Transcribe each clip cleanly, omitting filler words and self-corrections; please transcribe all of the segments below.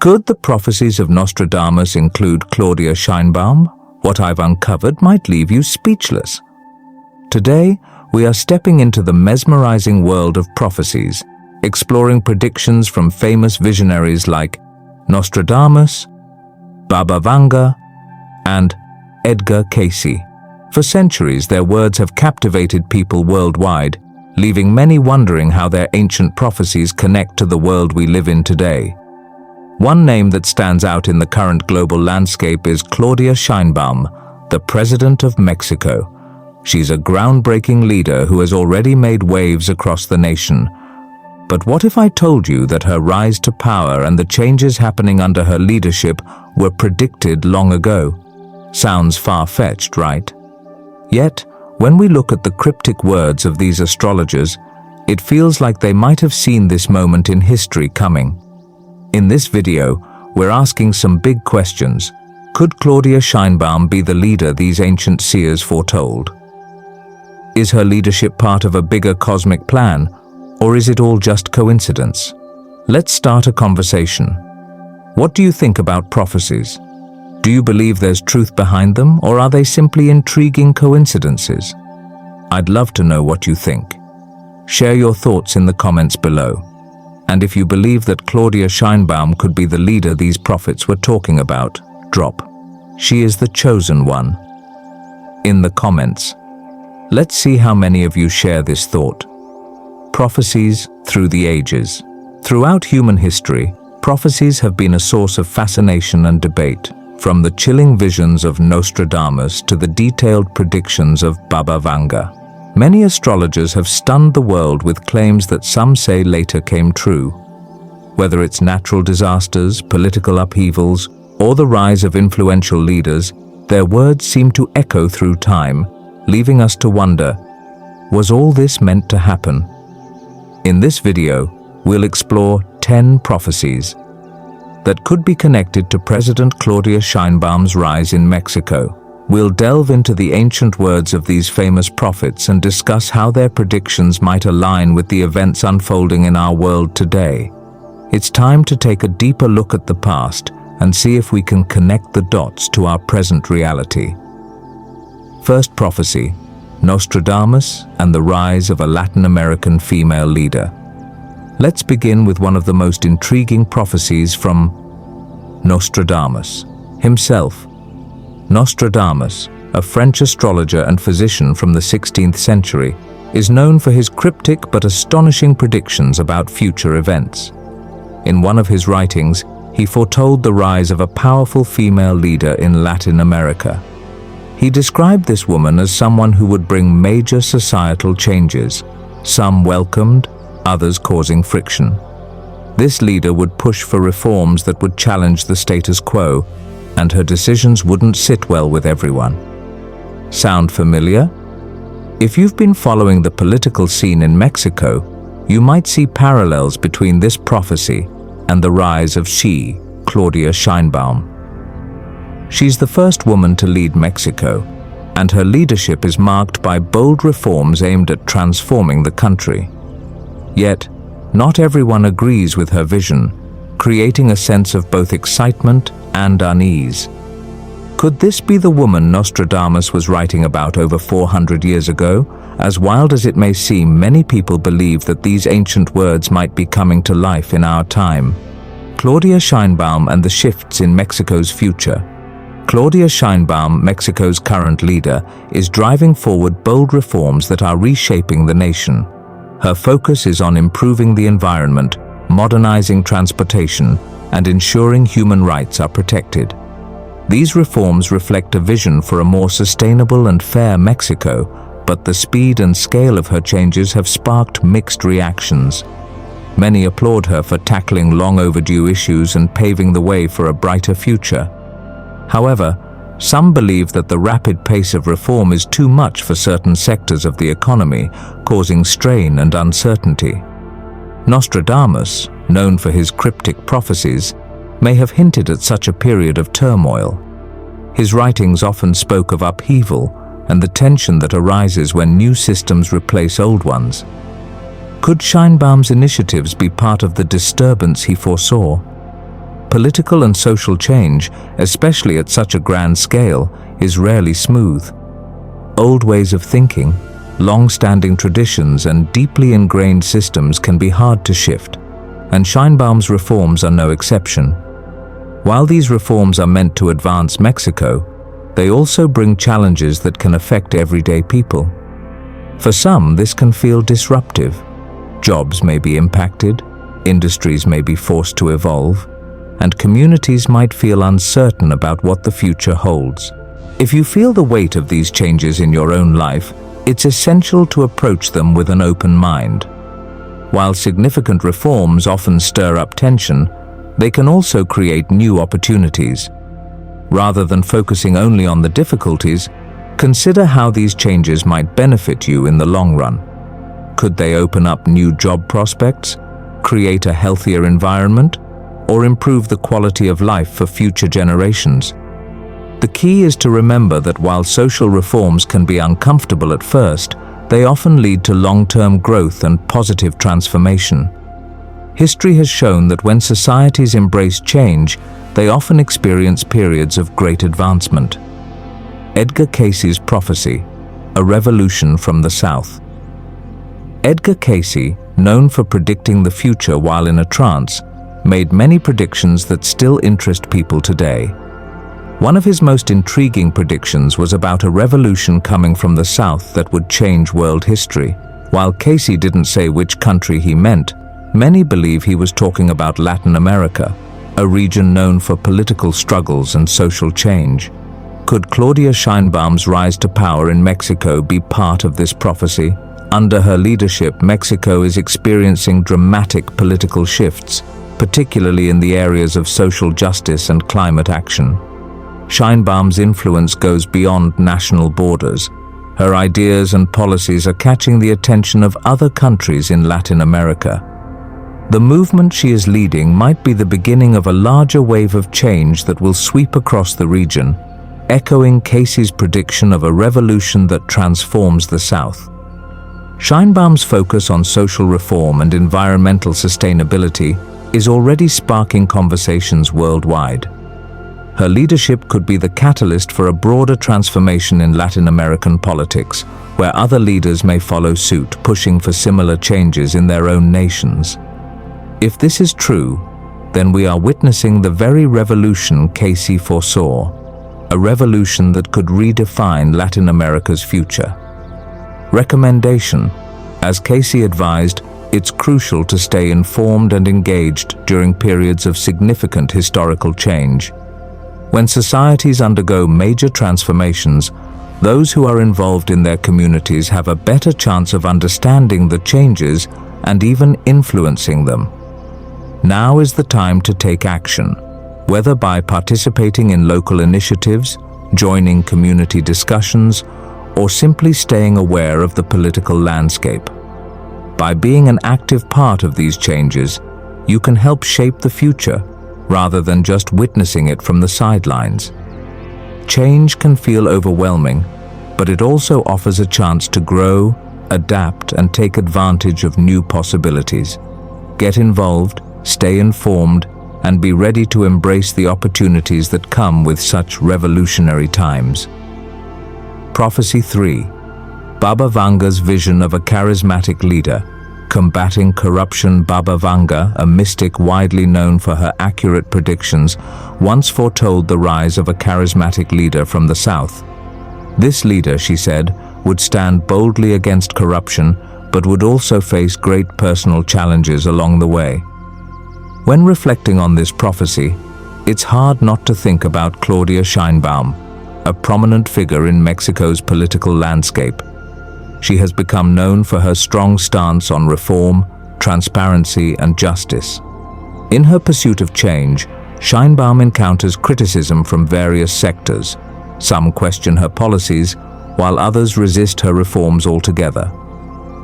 Could the prophecies of Nostradamus include Claudia Sheinbaum? What I've uncovered might leave you speechless. Today, we are stepping into the mesmerizing world of prophecies, exploring predictions from famous visionaries like Nostradamus, Vanga, and Edgar Cayce. For centuries, their words have captivated people worldwide, leaving many wondering how their ancient prophecies connect to the world we live in today. One name that stands out in the current global landscape is Claudia Sheinbaum, the President of Mexico. She's a groundbreaking leader who has already made waves across the nation. But what if I told you that her rise to power and the changes happening under her leadership were predicted long ago? Sounds far-fetched, right? Yet, when we look at the cryptic words of these astrologers, it feels like they might have seen this moment in history coming. In this video, we're asking some big questions. Could Claudia Sheinbaum be the leader these ancient seers foretold? Is her leadership part of a bigger cosmic plan, or is it all just coincidence? Let's start a conversation. What do you think about prophecies? Do you believe there's truth behind them, or are they simply intriguing coincidences? I'd love to know what you think. Share your thoughts in the comments below. And if you believe that Claudia Sheinbaum could be the leader these prophets were talking about, drop. She is the chosen one. In the comments. Let's see how many of you share this thought. Prophecies through the ages. Throughout human history, prophecies have been a source of fascination and debate, from the chilling visions of Nostradamus to the detailed predictions of Vanga. Many astrologers have stunned the world with claims that some say later came true. Whether it's natural disasters, political upheavals, or the rise of influential leaders, their words seem to echo through time, leaving us to wonder, was all this meant to happen? In this video, we'll explore 10 prophecies that could be connected to President Claudia Sheinbaum's rise in Mexico. We'll delve into the ancient words of these famous prophets and discuss how their predictions might align with the events unfolding in our world today. It's time to take a deeper look at the past and see if we can connect the dots to our present reality. First prophecy, Nostradamus and the rise of a Latin American female leader. Let's begin with one of the most intriguing prophecies from Nostradamus himself. Nostradamus, a French astrologer and physician from the 16th century, is known for his cryptic but astonishing predictions about future events. In one of his writings, he foretold the rise of a powerful female leader in Latin America. He described this woman as someone who would bring major societal changes, some welcomed, others causing friction. This leader would push for reforms that would challenge the status quo, and her decisions wouldn't sit well with everyone. Sound familiar? If you've been following the political scene in Mexico, you might see parallels between this prophecy and the rise of Claudia Sheinbaum. She's the first woman to lead Mexico, and her leadership is marked by bold reforms aimed at transforming the country. Yet, not everyone agrees with her vision, creating a sense of both excitement and unease. Could this be the woman Nostradamus was writing about over 400 years ago? As wild as it may seem, many people believe that these ancient words might be coming to life in our time. Claudia Sheinbaum and the shifts in Mexico's future. Claudia Sheinbaum, Mexico's current leader, is driving forward bold reforms that are reshaping the nation. Her focus is on improving the environment, modernizing transportation, and ensuring human rights are protected. These reforms reflect a vision for a more sustainable and fair Mexico, but the speed and scale of her changes have sparked mixed reactions. Many applaud her for tackling long overdue issues and paving the way for a brighter future. However, some believe that the rapid pace of reform is too much for certain sectors of the economy, causing strain and uncertainty. Nostradamus, known for his cryptic prophecies, may have hinted at such a period of turmoil. His writings often spoke of upheaval and the tension that arises when new systems replace old ones. Could Sheinbaum's initiatives be part of the disturbance he foresaw? Political and social change, especially at such a grand scale, is rarely smooth. Old ways of thinking, long-standing traditions and deeply ingrained systems can be hard to shift, and Sheinbaum's reforms are no exception. While these reforms are meant to advance Mexico, they also bring challenges that can affect everyday people. For some, this can feel disruptive. Jobs may be impacted, industries may be forced to evolve, and communities might feel uncertain about what the future holds. If you feel the weight of these changes in your own life, it's essential to approach them with an open mind. While significant reforms often stir up tension, they can also create new opportunities. Rather than focusing only on the difficulties, consider how these changes might benefit you in the long run. Could they open up new job prospects, create a healthier environment, or improve the quality of life for future generations? The key is to remember that while social reforms can be uncomfortable at first, they often lead to long-term growth and positive transformation. History has shown that when societies embrace change, they often experience periods of great advancement. Edgar Cayce's Prophecy, a revolution from the South. Edgar Cayce, known for predicting the future while in a trance, made many predictions that still interest people today. One of his most intriguing predictions was about a revolution coming from the South that would change world history. While Cayce didn't say which country he meant, many believe he was talking about Latin America, a region known for political struggles and social change. Could Claudia Sheinbaum's rise to power in Mexico be part of this prophecy? Under her leadership, Mexico is experiencing dramatic political shifts, particularly in the areas of social justice and climate action. Sheinbaum's influence goes beyond national borders. Her ideas and policies are catching the attention of other countries in Latin America. The movement she is leading might be the beginning of a larger wave of change that will sweep across the region, echoing Cayce's prediction of a revolution that transforms the South. Sheinbaum's focus on social reform and environmental sustainability is already sparking conversations worldwide. Her leadership could be the catalyst for a broader transformation in Latin American politics, where other leaders may follow suit, pushing for similar changes in their own nations. If this is true, then we are witnessing the very revolution Cayce foresaw, a revolution that could redefine Latin America's future. Recommendation: as Cayce advised, it's crucial to stay informed and engaged during periods of significant historical change. When societies undergo major transformations, those who are involved in their communities have a better chance of understanding the changes and even influencing them. Now is the time to take action, whether by participating in local initiatives, joining community discussions, or simply staying aware of the political landscape. By being an active part of these changes, you can help shape the future, rather than just witnessing it from the sidelines. Change can feel overwhelming, but it also offers a chance to grow, adapt, and take advantage of new possibilities. Get involved, stay informed, and be ready to embrace the opportunities that come with such revolutionary times. Prophecy 3. Baba Vanga's vision of a charismatic leader. Combating corruption. Baba Vanga, a mystic widely known for her accurate predictions, once foretold the rise of a charismatic leader from the South. This leader, she said, would stand boldly against corruption, but would also face great personal challenges along the way. When reflecting on this prophecy, it's hard not to think about Claudia Sheinbaum, a prominent figure in Mexico's political landscape. She has become known for her strong stance on reform, transparency, and justice. In her pursuit of change, Sheinbaum encounters criticism from various sectors. Some question her policies, while others resist her reforms altogether.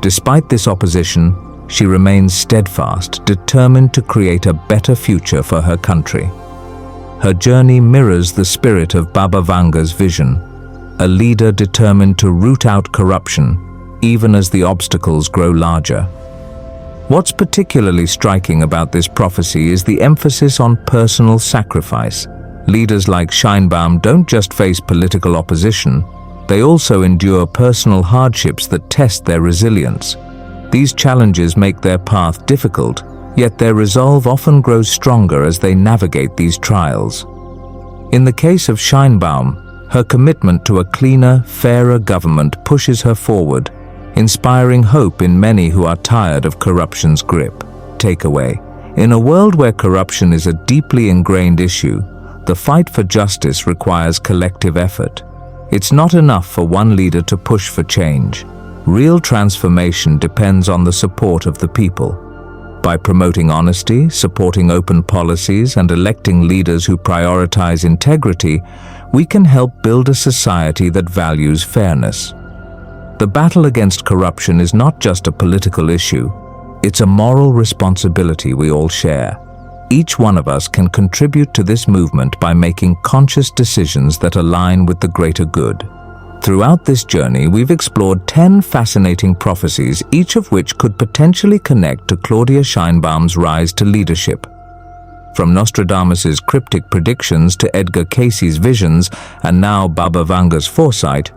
Despite this opposition, she remains steadfast, determined to create a better future for her country. Her journey mirrors the spirit of Baba Vanga's vision, a leader determined to root out corruption, even as the obstacles grow larger. What's particularly striking about this prophecy is the emphasis on personal sacrifice. Leaders like Sheinbaum don't just face political opposition, they also endure personal hardships that test their resilience. These challenges make their path difficult, yet their resolve often grows stronger as they navigate these trials. In the case of Sheinbaum, her commitment to a cleaner, fairer government pushes her forward, inspiring hope in many who are tired of corruption's grip. Takeaway: in a world where corruption is a deeply ingrained issue, the fight for justice requires collective effort. It's not enough for one leader to push for change. Real transformation depends on the support of the people. By promoting honesty, supporting open policies, and electing leaders who prioritize integrity, we can help build a society that values fairness. The battle against corruption is not just a political issue, it's a moral responsibility we all share. Each one of us can contribute to this movement by making conscious decisions that align with the greater good. Throughout this journey, we've explored 10 fascinating prophecies, each of which could potentially connect to Claudia Sheinbaum's rise to leadership. From Nostradamus's cryptic predictions to Edgar Cayce's visions and now Vanga's foresight,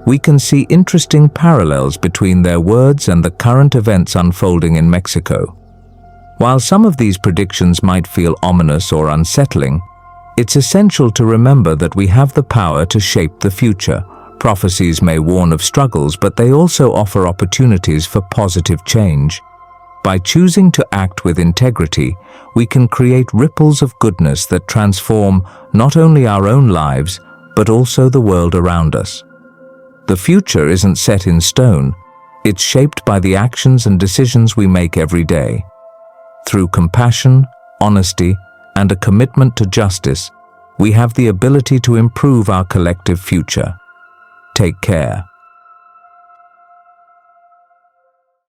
we can see interesting parallels between their words and the current events unfolding in Mexico. While some of these predictions might feel ominous or unsettling, it's essential to remember that we have the power to shape the future. Prophecies may warn of struggles, but they also offer opportunities for positive change. By choosing to act with integrity, we can create ripples of goodness that transform not only our own lives, but also the world around us. The future isn't set in stone, it's shaped by the actions and decisions we make every day. Through compassion, honesty, and a commitment to justice, we have the ability to improve our collective future. Take care.